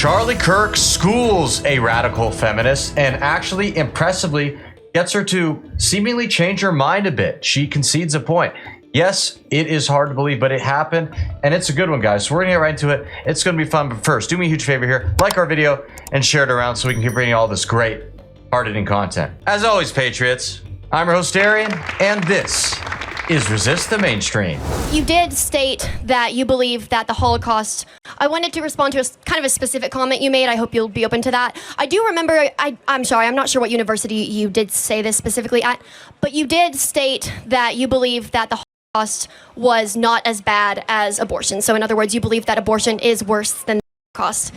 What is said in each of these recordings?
Charlie Kirk schools a radical feminist and actually impressively gets her to seemingly change her mind a bit. She concedes a point. Yes, it is hard to believe, but it happened, and it's a good one, guys. So we're gonna get right into it. It's gonna be fun, but first, do me a huge favor here. Like our video and share it around so we can keep bringing all this great, hard-hitting content. As always, Patriots, I'm your host, Darian, and this is Resist the Mainstream. You did state that you believe that the Holocaust... I wanted to respond to a kind of a specific comment you made. I hope you'll be open to that. I do remember... I'm sorry, I'm not sure what university you did say this specifically at, but you did state that you believe that the Holocaust was not as bad as abortion. So in other words, you believe that abortion is worse than the Holocaust.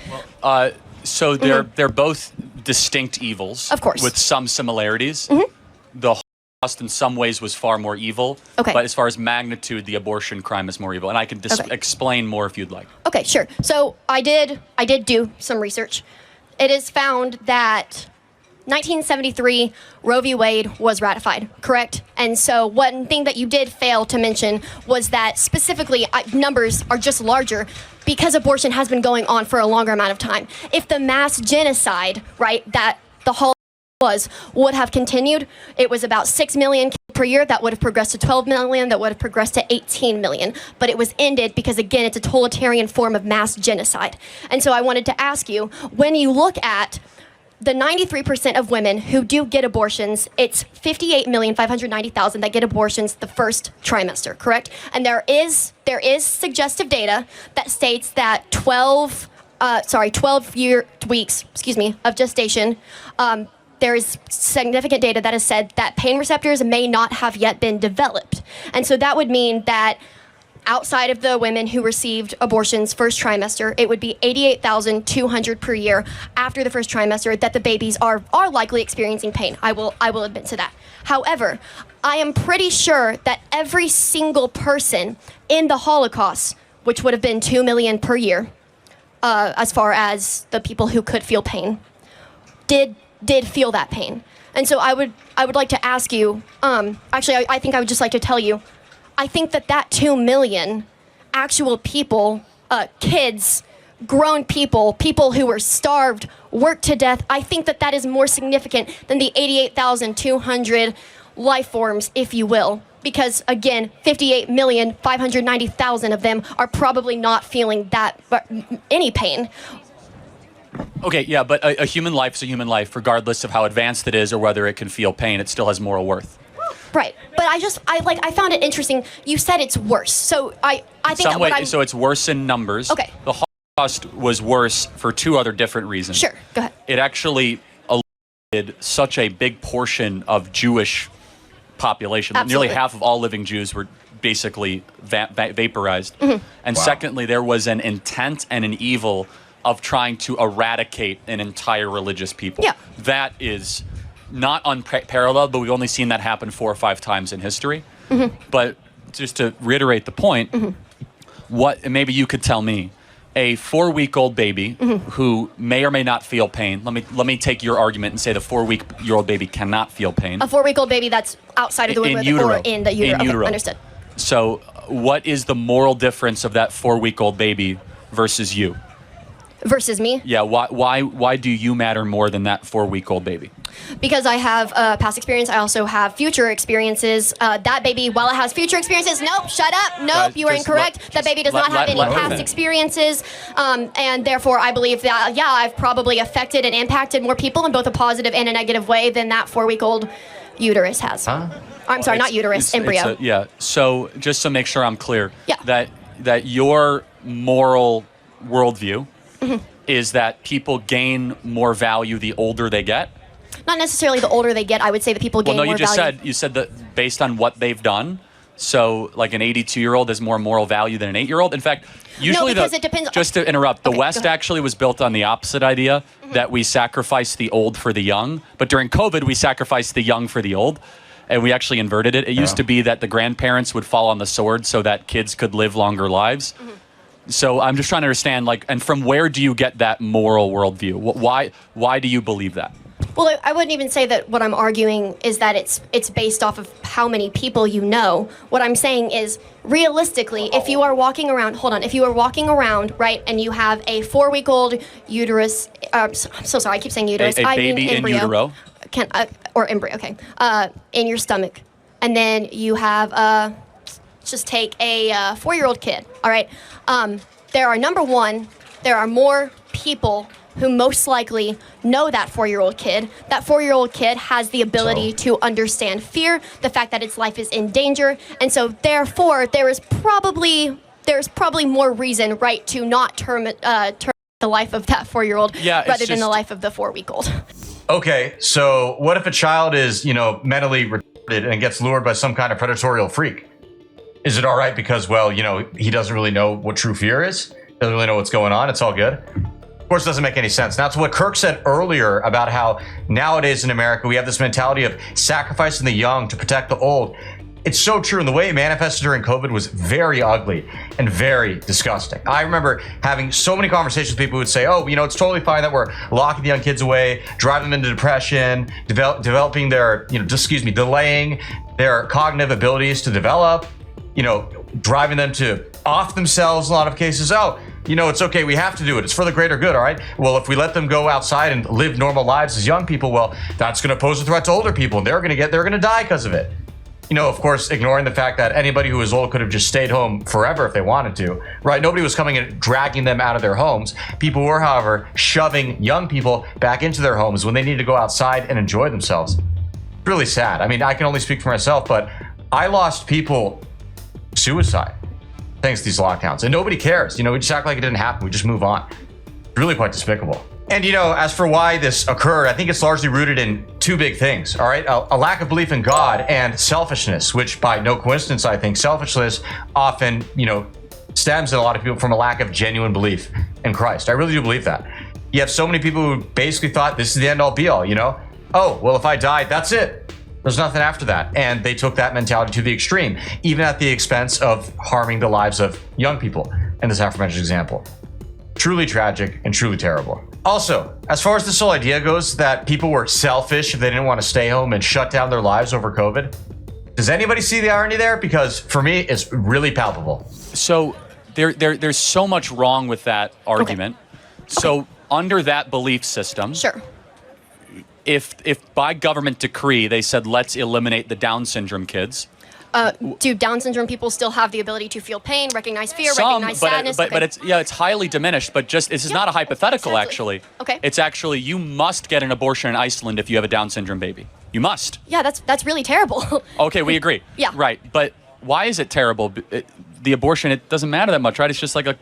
So they're both distinct evils. Of course. With some similarities. The Holocaust in some ways was far more evil. Okay. But as far as magnitude, the abortion crime is more evil. And I can explain more if you'd like. Okay, sure. So I did do some research. It is found that 1973 Roe v. Wade was ratified, correct? And so one thing that you did fail to mention was that specifically numbers are just larger because abortion has been going on for a longer amount of time. If the mass genocide, right, that the Holocaust would have continued, it was about 6 million per year. That would have progressed to 12 million. That would have progressed to 18 million. But it was ended because, again, it's a totalitarian form of mass genocide. And so I wanted to ask you, when you look at the 93% of women who do get abortions, it's 58,590,000 that get abortions the first trimester, correct? And there is suggestive data that states that 12 weeks, of gestation, there is significant data that has said that pain receptors may not have yet been developed. And so that would mean that outside of the women who received abortions first trimester, it would be 88,200 per year after the first trimester that the babies are likely experiencing pain. I will admit to that. However, I am pretty sure that every single person in the Holocaust, which would have been 2 million per year, as far as the people who could feel pain, did feel that pain. And so I would like to ask you, actually, I think I would just like to tell you, I think that 2 million actual people, kids, grown people who were starved, worked to death, I think that is more significant than the 88,200 life forms, if you will. Because, again, 58,590,000 of them are probably not feeling any pain. Okay, yeah, but a human life is a human life, regardless of how advanced it is or whether it can feel pain. It still has moral worth. Right, but I found it interesting. You said it's worse, so I think so it's worse in numbers. Okay. The Holocaust was worse for two other different reasons. Sure, go ahead. It actually eliminated such a big portion of Jewish population. Absolutely. Nearly half of all living Jews were basically vaporized. And secondly, there was an intent and an evil of trying to eradicate an entire religious people. Yeah. That is not unparalleled, but we've only seen that happen 4 or 5 times in history. But just to reiterate the point, what maybe you could tell me, a 4-week-old baby who may or may not feel pain. Let me take your argument and say the 4-week-old baby cannot feel pain. A 4-week-old baby that's outside of the womb or in the utero. In utero. Okay, understood. So what is the moral difference of that 4-week-old baby versus you? Versus me? Yeah, why do you matter more than that 4-week-old baby? Because I have past experience. I also have future experiences. That baby, while it has future experiences, nope, shut up. Nope, you are incorrect. That baby does not have any past experiences. And therefore, I believe that, yeah, I've probably affected and impacted more people in both a positive and a negative way than that 4-week-old uterus has. Huh? I'm sorry, not uterus, embryo. Yeah, so just to make sure I'm clear, Yeah. that your moral worldview is that people gain more value the older they get? Not necessarily the older they get. I would say that people gain more value. Well, no, you said that based on what they've done. So, like an 82-year-old has more moral value than an 8-year-old. In fact, usually no, because it depends. Just to interrupt, the Okay, West actually was built on the opposite idea that we sacrifice the old for the young. But during COVID, we sacrificed the young for the old. And we actually inverted it. It used to be that the grandparents would fall on the sword so that kids could live longer lives. So I'm just trying to understand, and from where do you get that moral worldview? Why do you believe that? Well, I wouldn't even say that what I'm arguing is that it's based off of how many people you know. What I'm saying is, realistically, if you are walking around, right, and you have a 4-week-old uterus, I'm so sorry, I keep saying uterus. A I baby mean in embryo. utero. Or embryo, okay, in your stomach. And then you have, just take a 4-year-old kid, all right? There are more people who most likely know that 4-year-old kid. That 4-year-old kid has the ability to understand fear, the fact that its life is in danger, and so therefore there's probably more reason, right, to not term the life of that 4-year-old rather than the life of the 4-week-old. Okay, so what if a child is, mentally retarded and gets lured by some kind of predatorial freak? Is it all right because, well, he doesn't really know what true fear is? Doesn't really know what's going on. It's all good. Of course, it doesn't make any sense. That's what Kirk said earlier about how nowadays in America, we have this mentality of sacrificing the young to protect the old. It's so true. And the way it manifested during COVID was very ugly and very disgusting. I remember having so many conversations with people who would say, oh, it's totally fine that we're locking the young kids away, driving them into depression, developing their, delaying their cognitive abilities to develop, driving them to off themselves in a lot of cases. Oh, it's okay. We have to do it. It's for the greater good. All right. Well, if we let them go outside and live normal lives as young people, well, that's going to pose a threat to older people and they're going to die because of it. Of course, ignoring the fact that anybody who was old could have just stayed home forever if they wanted to, right? Nobody was coming and dragging them out of their homes. People were, however, shoving young people back into their homes when they needed to go outside and enjoy themselves. Really sad. I mean, I can only speak for myself, but I lost people suicide thanks to these lockdowns, and nobody cares. We just act like it didn't happen. We just move on. It's really quite despicable. And as for why this occurred, I think it's largely rooted in two big things, all right? A lack of belief in God and selfishness, which by no coincidence, I think selfishness often, stems in a lot of people from a lack of genuine belief in Christ. I really do believe that. You have so many people who basically thought this is the end all be all, Oh, well, if I died, that's it. There's nothing after that. And they took that mentality to the extreme, even at the expense of harming the lives of young people in this aforementioned example. Truly tragic and truly terrible. Also, as far as this whole idea goes that people were selfish if they didn't want to stay home and shut down their lives over COVID, does anybody see the irony there? Because for me, it's really palpable. So there's so much wrong with that argument. Okay. So under that belief system, sure. If by government decree they said let's eliminate the Down syndrome kids. Do Down syndrome people still have the ability to feel pain, recognize fear, recognize sadness? But it's highly diminished. But this is not a hypothetical, actually. Okay. It's actually you must get an abortion in Iceland if you have a Down syndrome baby. You must. Yeah, that's really terrible. Okay, we agree. Yeah. Right, but why is it terrible? The abortion, it doesn't matter that much, right? It's just like a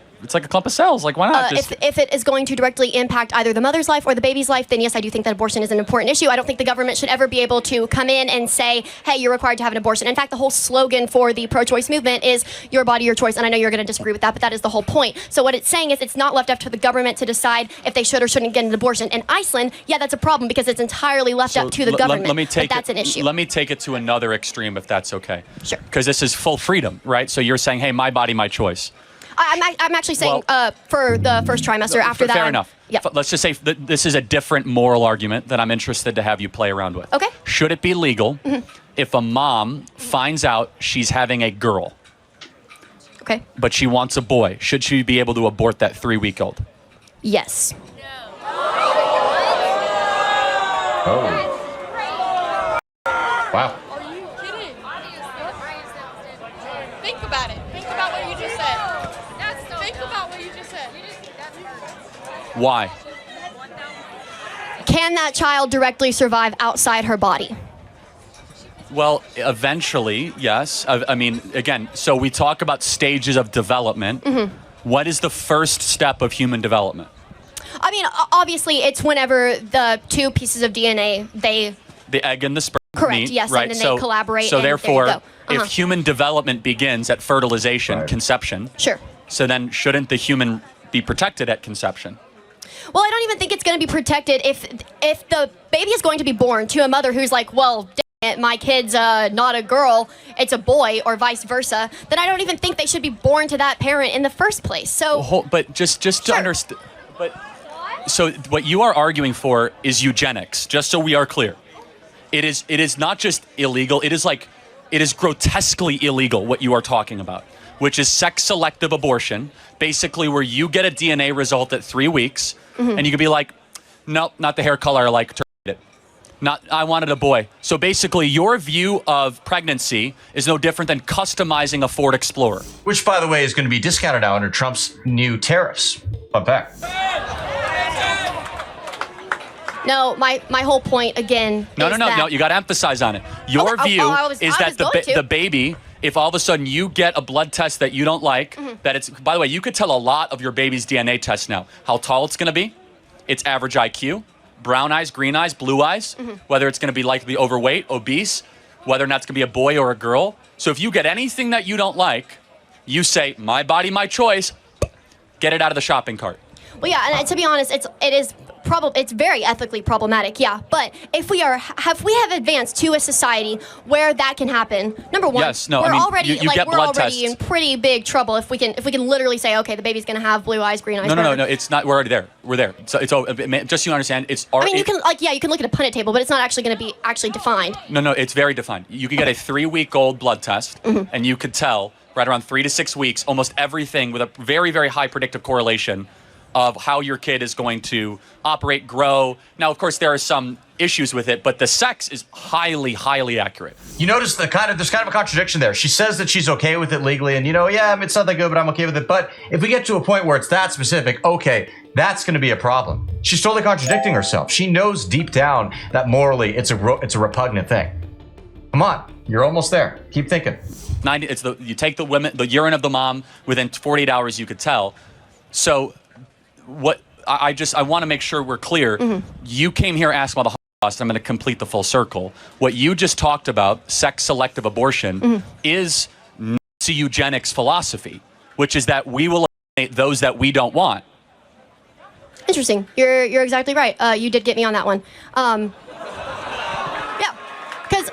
clump of cells. Like, why not? If it is going to directly impact either the mother's life or the baby's life, then yes, I do think that abortion is an important issue. I don't think the government should ever be able to come in and say, hey, you're required to have an abortion. In fact, the whole slogan for the pro-choice movement is your body, your choice. And I know you're going to disagree with that, but that is the whole point. So what it's saying is it's not left up to the government to decide if they should or shouldn't get an abortion. In Iceland, yeah, that's a problem because it's entirely left up to the government. But that's an issue. Let me take it to another extreme, if that's okay. Sure. Because this is full freedom, right? So you're saying, hey, my body, my choice. I'm actually saying for the first trimester. After that, fair enough. Yeah. Let's just say this is a different moral argument that I'm interested to have you play around with. Okay. Should it be legal if a mom finds out she's having a girl, okay, but she wants a boy? Should she be able to abort that 3-week-old? Yes. Oh. Wow. Are you kidding? Think about it. Think about what you just said. Think about what you just said. Why? Can that child directly survive outside her body? Well, eventually, yes. I mean, again, so we talk about stages of development. What is the first step of human development? I mean, obviously, it's whenever the two pieces of DNA, the egg and the sperm correct, meet, yes, right? and then they collaborate. So and therefore, there you go. if human development begins at fertilization, conception, sure. So then shouldn't the human be protected at conception? Well, I don't even think it's going to be protected if the baby is going to be born to a mother who's like, well, dang it, my kid's not a girl, it's a boy, or vice versa, then I don't even think they should be born to that parent in the first place. So, But just sure. to understand, but So what you are arguing for is eugenics, just so we are clear. It is not just illegal, it is grotesquely illegal what you are talking about, which is sex-selective abortion, basically where you get a DNA result at 3 weeks, and you can be like, nope, not the hair color I like, terminate it. I wanted a boy. So basically, your view of pregnancy is no different than customizing a Ford Explorer. Which, by the way, is going to be discounted now under Trump's new tariffs. Fun fact. No, my whole point again. No, you got to emphasize on it. Your view is that the baby, if all of a sudden you get a blood test that you don't like, that it's, by the way, you could tell a lot of your baby's DNA test now. How tall it's going to be, its average IQ, brown eyes, green eyes, blue eyes, whether it's going to be likely overweight, obese, whether or not it's going to be a boy or a girl. So if you get anything that you don't like, you say, my body, my choice, get it out of the shopping cart. Well, yeah, and to be honest, it's very ethically problematic, yeah. But if we have advanced to a society where that can happen, number one, we're already in pretty big trouble if we can literally say, okay, the baby's gonna have blue eyes, green eyes. No, it's not. We're already there. We're there. So it's just so you understand. It's. I mean, you can look at a Punnett table, but it's not actually going to be actually defined. No, it's very defined. You can get a 3-week-old blood test, and you could tell right around 3 to 6 weeks almost everything with a very, very high predictive correlation of how your kid is going to operate, grow. Now, of course, there are some issues with it, but the sex is highly, highly accurate. You notice there's kind of a contradiction there. She says that she's okay with it legally, and it's not that good, but I'm okay with it. But if we get to a point where it's that specific, okay, that's going to be a problem. She's totally contradicting herself. She knows deep down that morally it's a repugnant thing. Come on, you're almost there. Keep thinking. You take the urine of the mom within 48 hours, you could tell. So. What I want to make sure we're clear. You came here asking about the Holocaust. I'm going to complete the full circle. What you just talked about, sex-selective abortion, is Nazi eugenics philosophy, which is that we will eliminate those that we don't want. Interesting. You're exactly right. You did get me on that one. Yeah, because.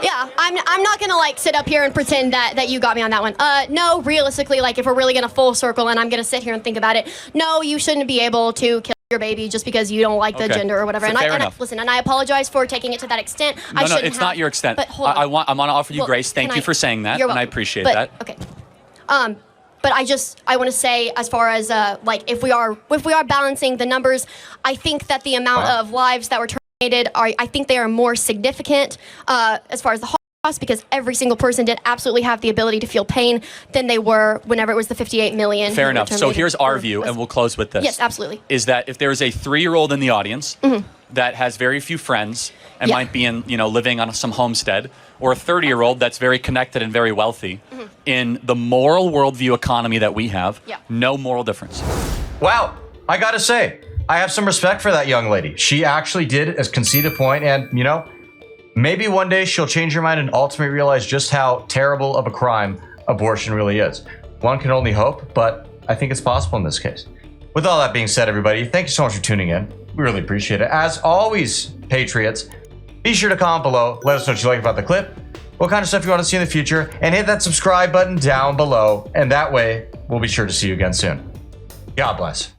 Yeah, I'm not gonna sit up here and pretend that you got me on that one. No, realistically, if we're really gonna full circle and I'm gonna sit here and think about it, no, you shouldn't be able to kill your baby just because you don't like the gender or whatever. Fair enough. Listen, and I apologize for taking it to that extent. No, it's not your extent. But hold on. I want to offer you grace. Thank you for saying that, and I appreciate that. Okay. But I want to say, as far as if we are balancing the numbers, I think that the amount of lives that were terminated I think they are more significant as far as the Holocaust, because every single person did absolutely have the ability to feel pain than they were whenever it was the 58 million. Fair enough. So here's our view, and we'll close with this. Yes, absolutely. Is that if there's a 3-year-old in the audience that has very few friends and might be living on some homestead, or a 30-year-old that's very connected and very wealthy, in the moral worldview economy that we have, no moral difference. Wow, I gotta say, I have some respect for that young lady. She actually did concede a point, and maybe one day she'll change her mind and ultimately realize just how terrible of a crime abortion really is. One can only hope, but I think it's possible in this case. With all that being said, everybody, thank you so much for tuning in. We really appreciate it. As always, Patriots, be sure to comment below. Let us know what you like about the clip, what kind of stuff you want to see in the future, and hit that subscribe button down below. And that way, we'll be sure to see you again soon. God bless.